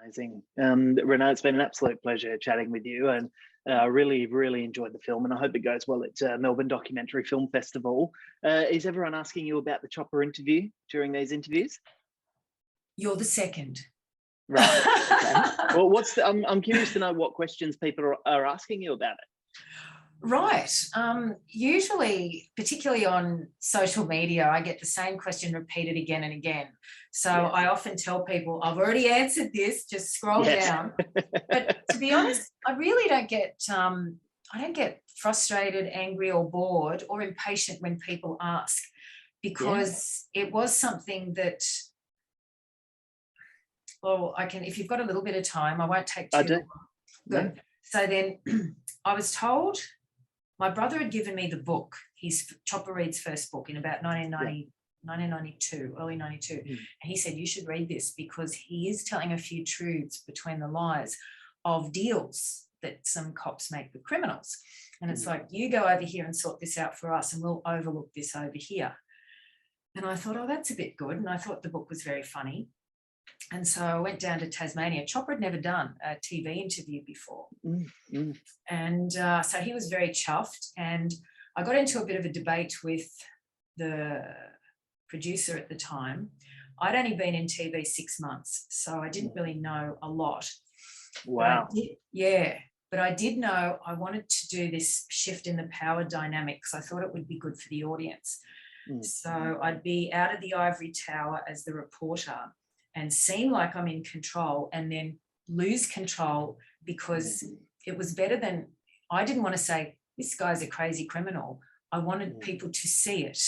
Amazing. Renée, it's been an absolute pleasure chatting with you, and I really, really enjoyed the film, and I hope it goes well at Melbourne Documentary Film Festival. Is everyone asking you about the Chopper interview during these interviews? You're the second. Right. Okay. Well, I'm curious to know what questions people are asking you about it. Right. Usually, particularly on social media, I get the same question repeated again and again. So Yes. I often tell people, I've already answered this, just scroll down. But to be honest, I really don't get, I don't get frustrated, angry or bored or impatient when people ask, because it was something that, well, if you've got a little bit of time, I won't take too long. Good. No. So then I was told, my brother had given me the book, his Chopper Read's first book in about 1992, early 92. And he said, you should read this because he is telling a few truths between the lies of deals that some cops make with criminals. And it's like, you go over here and sort this out for us and we'll overlook this over here. And I thought, oh, that's a bit good. And I thought the book was very funny. And so I went down to Tasmania. Chopper had never done a TV interview before. And so he was very chuffed. And I got into a bit of a debate with the producer at the time. I'd only been in TV 6 months, so I didn't really know a lot. Wow. But I did know I wanted to do this shift in the power dynamic because I thought it would be good for the audience. So I'd be out of the ivory tower as the reporter and seem like I'm in control and then lose control because it was better than, I didn't want to say, this guy's a crazy criminal. I wanted people to see it.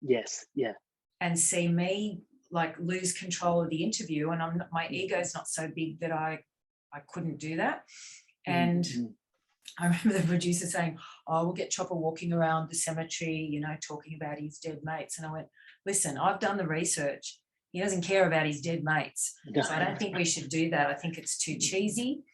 Yes, yeah. And see me like lose control of the interview, and my ego's not so big that I couldn't do that. And I remember the producer saying, oh, we'll get Chopper walking around the cemetery, you know, talking about his dead mates. And I went, listen, I've done the research. He doesn't care about his dead mates. So I don't think we should do that. I think it's too cheesy.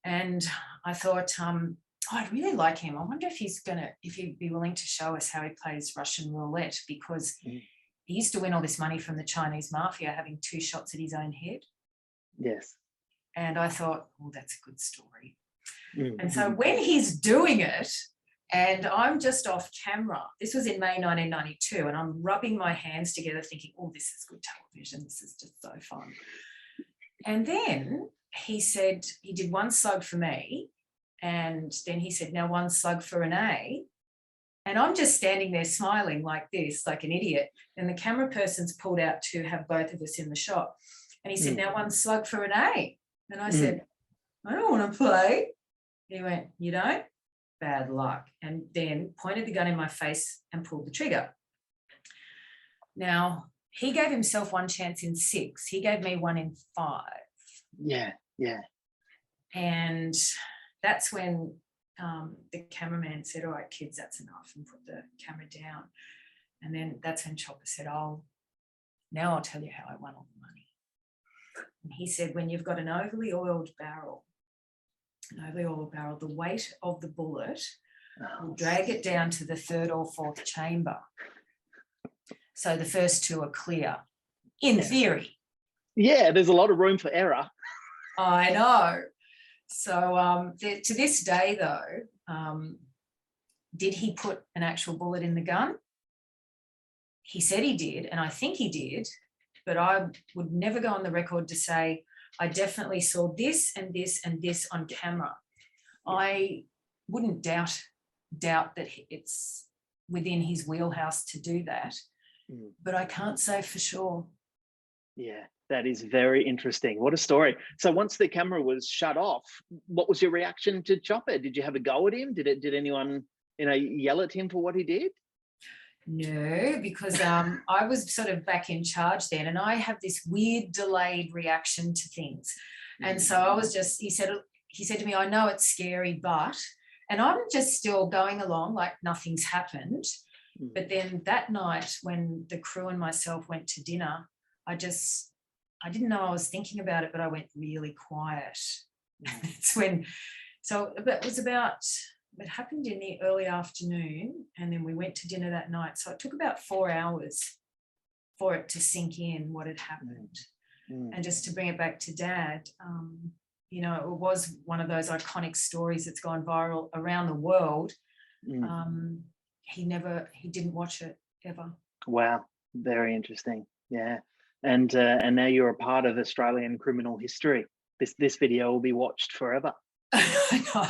And I thought, I'd really like him. I wonder if he'd be willing to show us how he plays Russian roulette, because he used to win all this money from the Chinese mafia, having 2 shots at his own head. Yes. And I thought, oh, that's a good story. And so when he's doing it, and I'm just off camera, this was in May 1992, and I'm rubbing my hands together thinking, oh, this is good television. This is just so fun. And then he said, he did 1 slug for me, and then he said, now 1 slug for Renée. And I'm just standing there smiling like this, like an idiot. And the camera person's pulled out to have both of us in the shot. And he said, now 1 slug for Renée. And I said, I don't want to play. He went, you don't? Bad luck. And then pointed the gun in my face and pulled the trigger. Now, he gave himself 1 chance in 6. He gave me 1 in 5. Yeah. And that's when the cameraman said, all right, kids, that's enough, and put the camera down. And then that's when Chopper said, oh, now I'll tell you how I won all the money. And he said, when you've got an overly oiled barrel, the weight of the bullet will drag it down to the 3rd or 4th chamber. So the first 2 are clear, in theory. Yeah, there's a lot of room for error. I know. So to this day, though, did he put an actual bullet in the gun? He said he did, and I think he did, but I would never go on the record to say, I definitely saw this and this and this on camera. I wouldn't doubt that it's within his wheelhouse to do that, but I can't say for sure. Yeah, that is very interesting. What a story. So once the camera was shut off, what was your reaction to Chopper? Did you have a go at him? Did anyone, yell at him for what he did? No, because I was sort of back in charge then, and I have this weird delayed reaction to things. And so I was just, he said to me, I know it's scary, but, and I'm just still going along like nothing's happened. But then that night when the crew and myself went to dinner, I didn't know I was thinking about it, but I went really quiet. It's when, so it happened in the early afternoon, and then we went to dinner that night. So it took about 4 hours for it to sink in what had happened. And just to bring it back to Dad, you know, it was one of those iconic stories that's gone viral around the world. He didn't watch it ever. Wow, very interesting. Yeah, and now you're a part of Australian criminal history. This video will be watched forever. I know.